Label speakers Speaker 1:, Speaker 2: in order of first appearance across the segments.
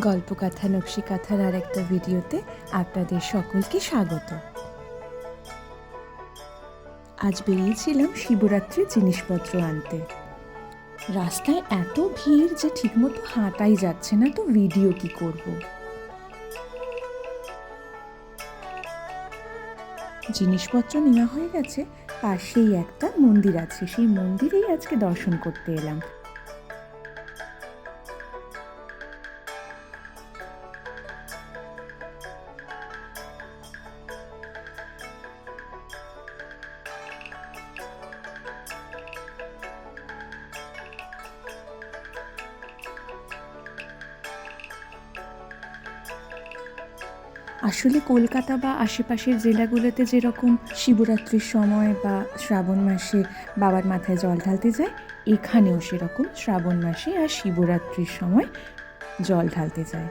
Speaker 1: গল্পকথা নকশিকাথার আর একটা ভিডিওতে আপনাদের সকলকে স্বাগত। আজ বেরিয়েছিলাম শিবরাত্রির জিনিসপত্র আনতে। রাস্তায় এত ভিড় যে ঠিকমতো হাঁটাই যাচ্ছে না, তো ভিডিও কি করব। জিনিসপত্র নেওয়া হয়ে গেছে, পাশেই একটা মন্দির আছে, সেই মন্দিরেই আজকে দর্শন করতে এলাম। আসলে কলকাতা বা আশেপাশের জেলাগুলোতে যেরকম শিবরাত্রির সময় বা শ্রাবণ মাসে বাবার মাথায় জল ঢালতে যায়, এখানেও সেরকম শ্রাবণ মাসে আর শিবরাত্রির সময় জল ঢালতে যায়।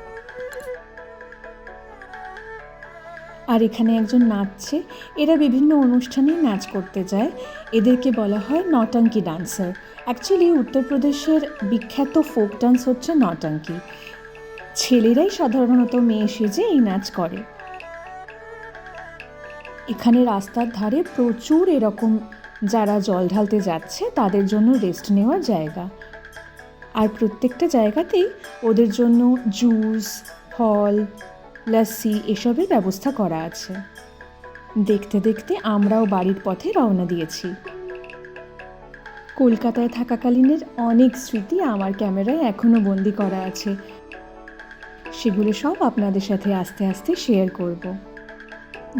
Speaker 1: আর এখানে একজন নাচছে, এরা বিভিন্ন অনুষ্ঠানেই নাচ করতে যায়। এদেরকে বলা হয় নটাঙ্কি ডান্সার। অ্যাকচুয়ালি উত্তরপ্রদেশের বিখ্যাত ফোক ডান্স হচ্ছে নটাঙ্কি। ছেলেরাই সাধারণত মেয়ে সেজে এই নাচ করে। এখানে রাস্তার ধারে প্রচুর এরকম যারা জল ঢালতে যাচ্ছে তাদের জন্য রেস্ট নেওয়ার জায়গা, আর প্রত্যেকটা জায়গাতেই ওদের জন্য জুস, ফল, লস্যি এসবের ব্যবস্থা করা আছে। দেখতে দেখতে আমরাও বাড়ির পথে রওনা দিয়েছি। কলকাতায় থাকাকালীনের অনেক স্মৃতি আমার ক্যামেরায় এখনও বন্দি করা আছে, সেগুলো সব আপনাদের সাথে আস্তে আস্তে শেয়ার করব।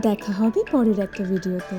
Speaker 1: দেখা হবে পরের একটা ভিডিওতে।